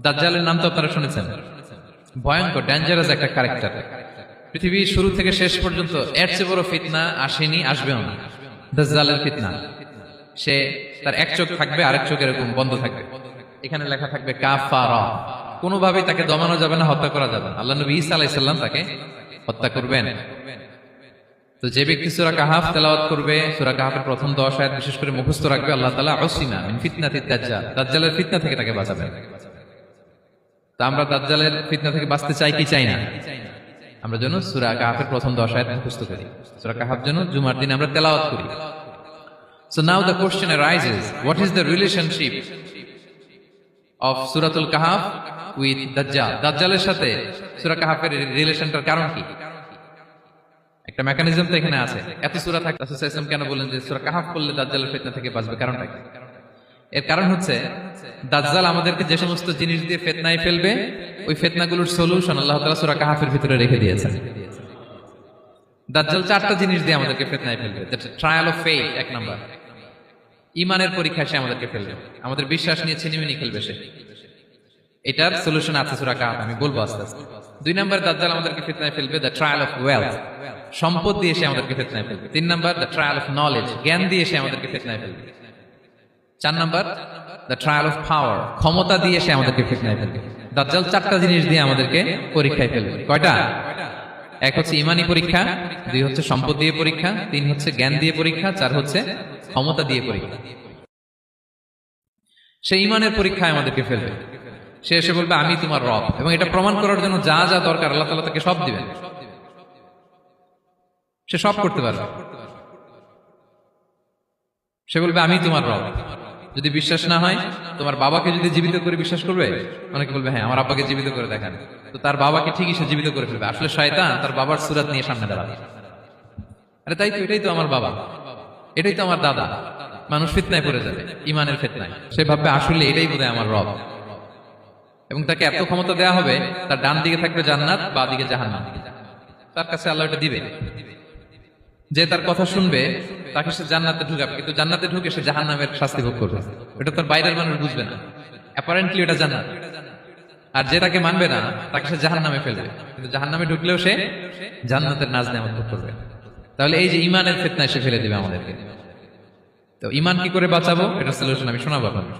দাজ্জালের নাম তো আপনারা শুনেছেন। ভয়ঙ্কর ডেঞ্জারাস একটা ক্যারেক্টার। পৃথিবীর শুরু থেকে শেষ পর্যন্ত এর চেয়ে বড় ফিতনা আসেনি, আসবেও না। দাজ্জালের ফিতনা। সে তার এক চোখ থাকবে, আরেক চোখ এরকম বন্ধ থাকবে, এখানে লেখা থাকবে কাফারা। কোনোভাবেই তাকে দমানো যাবে না, হত্যা করা যাবে না। আল্লাহ নবী ঈসা আলাইহিস সালাম তাকে হত্যা করবেন। তো যে ব্যক্তি সূরা কাহাফ তেলাওয়াত করবে, সূরা কাহাফের প্রথম 10 আয়াত বিশেষ করে মুখস্থ রাখবে, আল্লাহ তাআলা উসিমা মিন ফিতনাতিদ দাজ্জাল, দাজ্জালের ফিতনা থেকে তাকে বাঁচাবেন। তা আমরা দাজ্জালের ফিতনা থেকে বাঁচতে চাই কি চাই না? আমরা যেন সূরা কাহাফের প্রথম 10 আয়াত মুখস্থ করি, সূরা কাহাফ যেন জুমার দিন আমরা তেলাওয়াত করি। So now the question arises, what is the relationship of Suratul Kahf with Dajjal? দাজ্জালের সাথে সূরা কাহাফের রিলেশনটার কারণ কি? একটা মেকানিজম তো এখানে আছে। এত সূরা থাকে, রাসূল সাল্লাল্লাহু আলাইহি ওয়াসাল্লাম কেন বলেন যে সূরা কাহাফ পড়লে দাজ্জালের ফিতনা থেকে বাঁচবে? কারণটা কি? এর কারণ হচ্ছে দাজ্জাল আমাদেরকে যে সমস্ত জিনিস দিয়ে ফিতনায় ফেলবে, ওই ফিতনাগুলোর সলিউশন আল্লাহ তাআলা সূরা কাহাফের ভিতরে রেখে দিয়েছেন। দাজ্জাল 4টা জিনিস দিয়ে আমাদেরকে ফিতনায় ফেলবে। দ্যাটস ট্রায়াল অফ ফেথ, এক নাম্বার। ঈমানের পরীক্ষা সে আমাদেরকে ফেলবে, আমাদের বিশ্বাস নিয়ে ছিনিমিনি খেলবে সে। এটার সলিউশন আছে সূরা কাহাফ, আমি বলবো আস্তে আস্তে। 2 নাম্বার, দাজ্জাল আমাদেরকে ফিতনায় ফেলবে দ্য ট্রায়াল অফ ওয়েলথ, সম্পদ দিয়ে সে আমাদেরকে ফিতনায় ফেলবে। 3 number, the trial of knowledge, জ্ঞান দিয়ে সে আমাদেরকে ফিতনায় ফেলবে। 4 number, the trial of power, ক্ষমতা দিয়ে সে আমাদেরকে ফিতনায় ফেলবে। দাজ্জাল 4টা জিনিস দিয়ে আমাদেরকে পরীক্ষায় ফেলবে। কয়টা? 1 হচ্ছে ঈমানি পরীক্ষা, 2 হচ্ছে সম্পদ দিয়ে পরীক্ষা, 3 হচ্ছে জ্ঞান দিয়ে পরীক্ষা, 4 হচ্ছে ক্ষমতা দিয়ে পরীক্ষা। সে ঈমানের পরীক্ষায় আমাদেরকে ফেলবে। সে এসে বলবে আমি তোমার রব, এবং এটা প্রমাণ করার জন্য যা যা দরকার আল্লাহ তাআলা তাকে সব দিবেন। সে সব করতে পারবে। সে বলবে আমি তোমার রব। যদি বিশ্বাস না হয়, তোমার বাবাকে যদি জীবিত করে বিশ্বাস করবে? অনেকে বলবে হ্যাঁ, আমার আব্বাকে জীবিত করে দেখান। তো তার বাবাকে ঠিকই সে জীবিত করে ফেলবে। আসলে শয়তান তার বাবার সূরত নিয়ে সামনে দাঁড়াবে। আরে তাই তো, এটাই তো আমার বাবা, এটাই তো আমার দাদা। মানুষ ফিতনায় পড়ে যাবে, ঈমানের ফিতনায়। সে ভাববে আসলে এটাই বোধহয় আমার রব, এবং তাকে এত ক্ষমতা দেয়া হবে, তার ডান দিকে থাকবে জান্নাত, বাঁ দিকে জাহান্নাম। তার কাছে আল্লাহ এটা দিবে। যে তার কথা শুনবে তাকে সে জান্নাতে ঢুকাবে, কিন্তু জান্নাতে ঢুকে সে জাহান্নামের শাস্তি ভোগ করবে। এটা তার বাইরের মানুষ বুঝবে না, অ্যাপারেন্টলি এটা জান্নাত। আর যে তাকে মানবে না, তাকে সে জাহান্নামে ফেলবে, কিন্তু জাহান্নামে ঢুকলেও সে জান্নাতের নাজ নেয়ামত ভোগ করবে। তাহলে এই যে ঈমানের ফিতনায় সে ফেলে দিবে আমাদেরকে। তো ঈমান কি করে বাঁচাবো, এটা সলিউশন আমি শোনাবো আপনাদের।